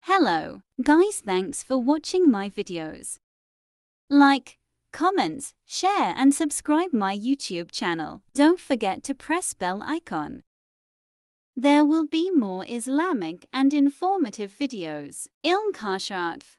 Hello, guys, thanks for watching my videos. Like, comment, share and subscribe my YouTube channel. Don't forget to press bell icon. There will be more Islamic and informative videos. Ilm Kasharf.